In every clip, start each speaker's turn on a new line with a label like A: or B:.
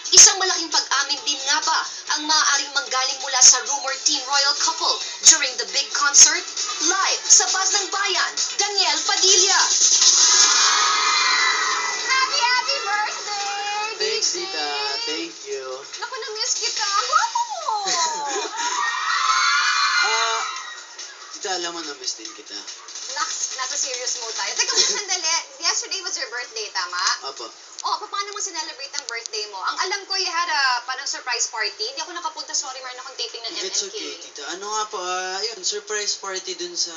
A: Isang malaking pag-amin din nga ba ang maaaring manggaling mula sa rumored Team Royal couple during the big concert? Live sa Buzz ng Bayan, Daniel Padilla.
B: Happy birthday!
C: Thanks, Tita. Thank you.
B: Naku, na-miss kita. Guwapo mo!
C: Tita, alam mo na-miss din kita.
B: Nasa serious mode tayo. Teka muna sandali. Yesterday was your birthday, tama?
C: Apo.
B: Oh, paano mo celebrate ang birthday mo? Ang alam ko, you had a parang surprise party. Hindi ako nakapunta. Sorry, meron akong taping ng MMK.
C: It's okay, Tita. Ano nga po, yun, surprise party dun sa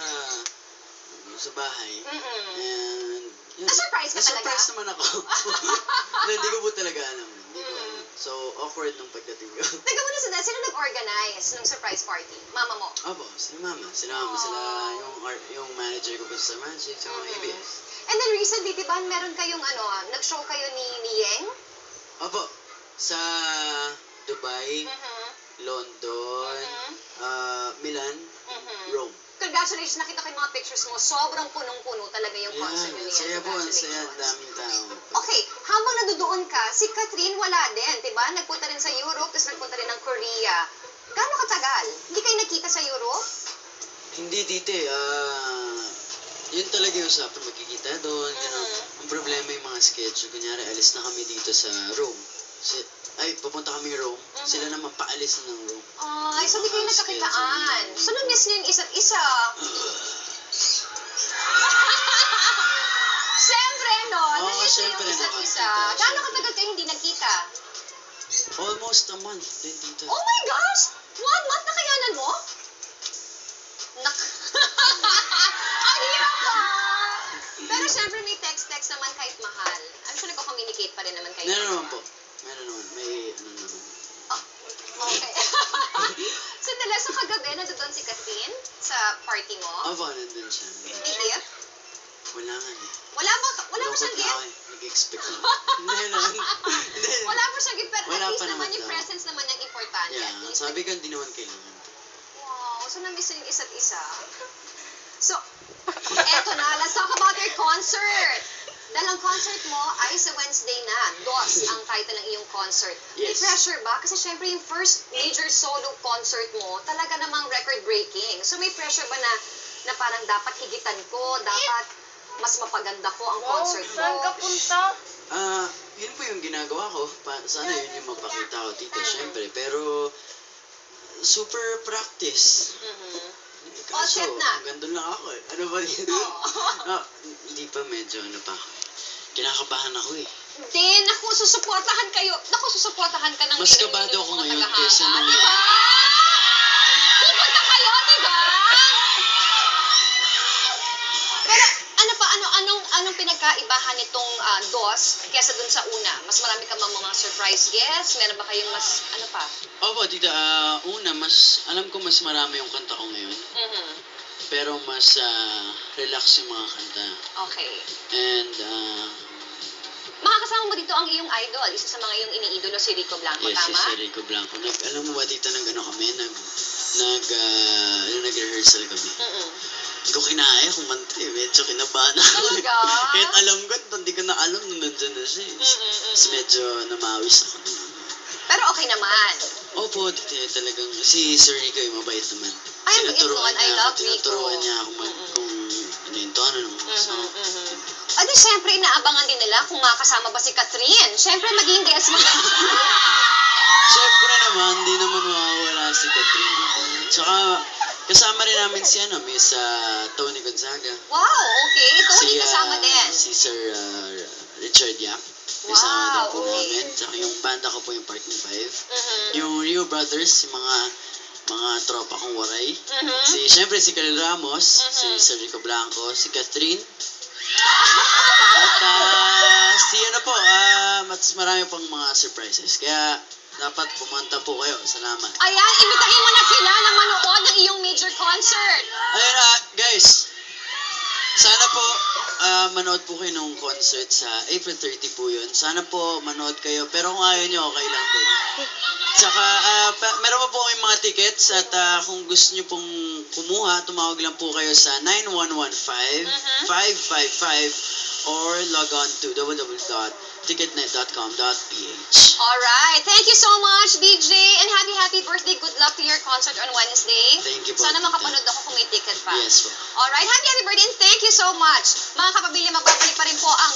C: bahay. And, yun.
B: Na-surprise ka talaga?
C: Na-surprise naman ako. Hindi ko po talaga alam. Hindi ko alam. So, awkward nung pagdating ko.
B: Teka muna sandali. Sino nag-organize ng surprise party? Mama mo?
C: Apo, sila mama. Sila yung manager ko po sa Magic, sa mga ABS.
B: And then recently, di ba, meron kayong nag-show kayo ni Yeng?
C: Opo, sa Dubai, London, Milan, Rome.
B: Congratulations, nakita ko yung mga pictures mo. Sobrang punong-puno talaga yung concert
C: Yeah,
B: niya.
C: saya po, saya, daming tao.
B: Okay, habang nandoon ka, si Catherine wala din, di ba? Nagpunta rin sa Europe, tapos nagpunta rin ng Korea. Gaano katagal? Hindi kayo nakita sa Europe?
C: Hindi, Tite. Yun talaga yung usapan, magkikita doon. Ang problema yung mga schedule. Kunyari, alis na kami dito sa Rome. Pupunta kami Rome. Sila naman paalis na ng Rome.
B: Ay, so di kayo nagkakitaan. So, na-miss niyo yung isa't isa. Siyempre, no? Na-miss niyo yung isa't isa. Gaano katagal kayo hindi nagkita?
C: Almost a month din, Tita.
B: Oh my gosh! 1 month na kayanan mo? Ang hirap pa! Pero syempre may text-text naman kahit mahal. I'm sure nagko-communicate pa rin naman kayo.
C: Meron naman po. Meron naman. May ano naman.
B: Okay. Sandali, so kagabi, nandoon si Catherine sa party mo?
C: Aba, nandun siya.
B: May gift?
C: Wala nga eh.
B: Wala ba siyang gift?
C: Nag-expect ko. Hindi naman.
B: Wala pa siyang gift, pero
C: Wala
B: at least
C: pa
B: naman
C: naman
B: yung
C: daw.
B: presence naman yung importante.
C: Yeah,
B: At least.
C: sabi ko hindi naman kailangan.
B: Wow, so na-miss yung isa't isa. So, eto na, let's talk about your concert. Dahil ang concert mo ay sa Wednesday na. DOS ang title ng iyong concert. May
C: Yes.
B: pressure ba? Kasi syempre yung first major solo concert mo, talaga namang record-breaking. So may pressure ba na parang dapat higitan ko, dapat mas mapaganda ko ang concert ko?
D: Saan ka punta?
C: Yun po yung ginagawa ko. Sana yun yung mapakita ko, Tita, syempre. Pero, super practice. Kaso,
B: set na.
C: hanggang doon lang ako eh. Ano ba yun? Hindi pa, medyo ano pa ako. Kinakabahan ako eh.
B: Hindi, naku, susuportahan kayo. Naku, susuportahan ka ng
C: Mas kabado ako ngayon kaysa nung...
B: Diba? Pupunta kayo, diba? Pero, ano pa, anong pinagkaibahan nitong DOS kesa dun sa una? Mas marami ka mga surprise guests? Meron ba kayong mas, ano pa?
C: Opo, Tita, alam ko mas marami yung kanta ko ngayon. Pero mas relax yung mga kanta.
B: Okay.
C: And,
B: Makakasama mo dito ang iyong idol. Isa sa mga iyong iniidolo, si Rico Blanco,
C: yes,
B: tama?
C: si Rico Blanco. Alam mo ba, Tita, kami, nag-rehearsal kami. Hindi ko kinaya kumanta eh. Medyo kinabahan ako.
B: Talaga?
C: Kahit alam ko, hindi ko na alam nung nandyan na siya. Tapos medyo namawis ako.
B: Pero okay naman.
C: Opo, Tita, talagang si Sir Rico ay mabait naman.
B: Ay, ang bait nun. I love Rico.
C: Tinuturuan niya ako kung ano yung tono nung song.
B: Adi, syempre, inaabangan din nila kung makakasama ba si Catherine. Syempre, maging guest mo.
C: Siyempre naman, hindi naman mawawala si Catherine dito. Tsaka, kasama rin namin si Miss Tony Gonzaga.
B: Wow, okay. Tony kasama din.
C: Si Sir Richard Yap. Kasama din po namin. Tsaka yung banda ko po yung Partner 5. Yung Rio Brothers, yung mga tropa kong waray. Siyempre si Khalil Ramos, si Sir Rico Blanco, si Catherine. At mas marami pang mga surprises. Kaya dapat pumunta po kayo. Salamat.
B: Ayan, imitahin mo na sila na manood ng iyong major concert.
C: Ayun guys. Sana po manood po kayo ng concert sa April 30 po yun. Sana po manood kayo. Pero kung ayaw nyo, okay lang din. Tsaka, meron pa po kayong mga tickets at kung gusto nyo pong kumuha, tumawag lang po kayo sa 9115-555 or log on to www.buzz.com ticketnet.com.ph.
B: Alright. Thank you so much, DJ. And happy birthday. Good luck to your concert on Wednesday.
C: Thank you po,
B: Sana
C: tita.
B: makapanood ako kung may ticket pa.
C: Yes po.
B: Alright. Happy birthday and thank you so much. Mga kapamilya, magbabalik pa rin po ang